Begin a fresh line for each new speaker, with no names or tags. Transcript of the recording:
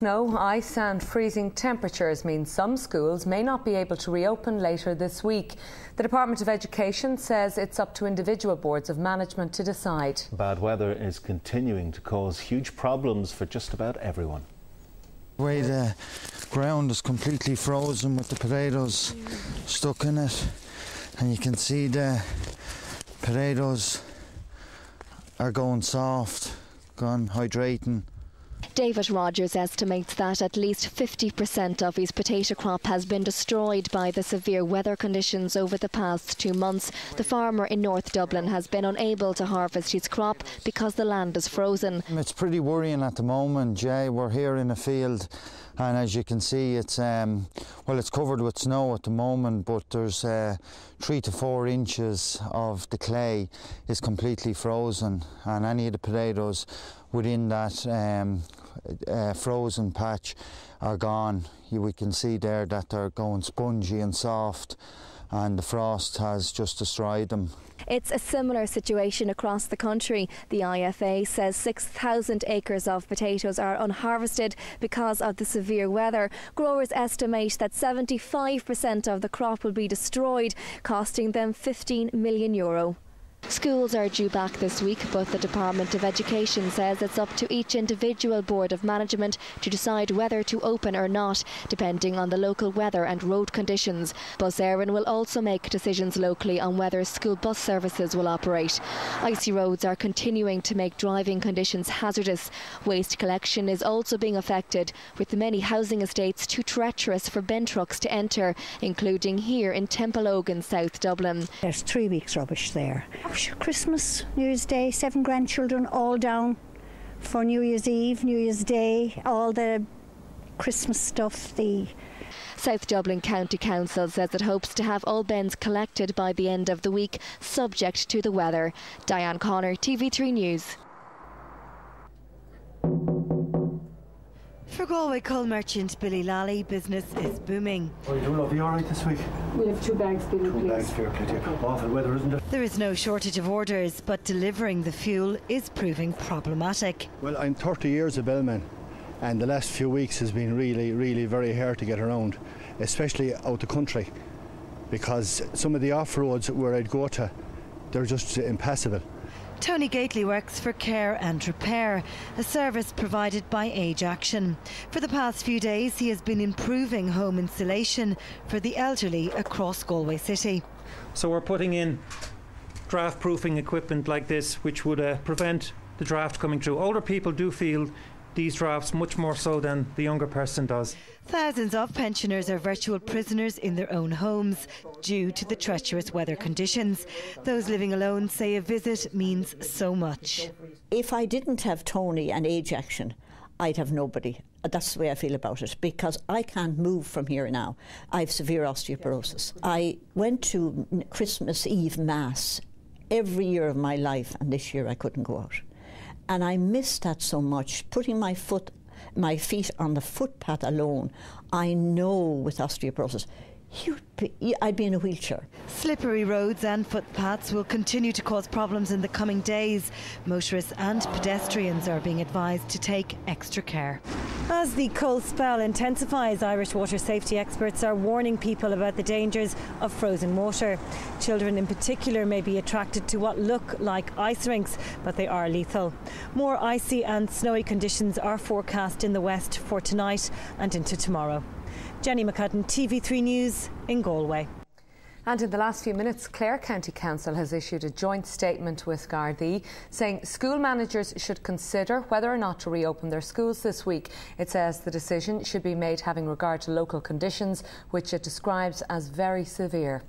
Snow, ice and freezing temperatures mean some schools may not be able to reopen later this week. The Department of Education says it's up to individual boards of management to decide.
Bad weather is continuing to cause huge problems for just about everyone.
The way the ground is completely frozen with the potatoes stuck in it, and you can see the potatoes are going soft, gone hydrating.
David Rogers estimates that at least 50% of his potato crop has been destroyed by the severe weather conditions over the past 2 months. The farmer in North Dublin has been unable to harvest his crop because the land is frozen.
It's pretty worrying at the moment, Jay. We're here in a field, and as you can see, it's it's covered with snow at the moment, but there's 3 to 4 inches of the clay is completely frozen, and any of the potatoes within that frozen patch are gone. We can see there that they're going spongy and soft, and the frost has just destroyed them.
It's a similar situation across the country. The IFA says 6,000 acres of potatoes are unharvested because of the severe weather. Growers estimate that 75% of the crop will be destroyed, costing them €15 million. Schools are due back this week, but the Department of Education says it's up to each individual board of management to decide whether to open or not, depending on the local weather and road conditions. Bus Éireann will also make decisions locally on whether school bus services will operate. Icy roads are continuing to make driving conditions hazardous. Waste collection is also being affected, with many housing estates too treacherous for bin trucks to enter, including here in Templeogan, South Dublin.
There's 3 weeks rubbish there. Christmas, New Year's Day, 7 grandchildren all down for New Year's Eve, New Year's Day, all the Christmas stuff.
South Dublin County Council says it hopes to have all bins collected by the end of the week, subject to the weather. Diane Connor, TV3 News.
For Galway coal merchant Billy Lally, business is booming.
Are you doing lovely all right this week?
We have 2 bags, Billy, please.
2 bags, fair play. Awful weather, isn't it?
There is no shortage of orders, but delivering the fuel is proving problematic.
Well, I'm 30 years a bellman, and the last few weeks has been really very hard to get around, especially out the country, because some of the off-roads where I'd go to, they're just impassable.
Tony Gately works for Care and Repair, a service provided by Age Action. For the past few days, he has been improving home insulation for the elderly across Galway City.
So we're putting in draft-proofing equipment like this, which would prevent the draft coming through. Older people do feel these drafts much more so than the younger person does.
Thousands of pensioners are virtual prisoners in their own homes due to the treacherous weather conditions. Those living alone say a visit means so much.
If I didn't have Tony and Age Action, I'd have nobody. That's the way I feel about it, because I can't move from here now. I have severe osteoporosis. I went to Christmas Eve Mass every year of my life, and this year I couldn't go out. And I miss that so much, putting my feet on the footpath alone. I know with osteoporosis, I'd be in a wheelchair.
Slippery roads and footpaths will continue to cause problems in the coming days. Motorists and pedestrians are being advised to take extra care. As the cold spell intensifies, Irish water safety experts are warning people about the dangers of frozen water. Children in particular may be attracted to what look like ice rinks, but they are lethal. More icy and snowy conditions are forecast in the west for tonight and into tomorrow. Jenny McCudden, TV3 News in Galway.
And in the last few minutes, Clare County Council has issued a joint statement with Gardaí saying school managers should consider whether or not to reopen their schools this week. It says the decision should be made having regard to local conditions, which it describes as very severe.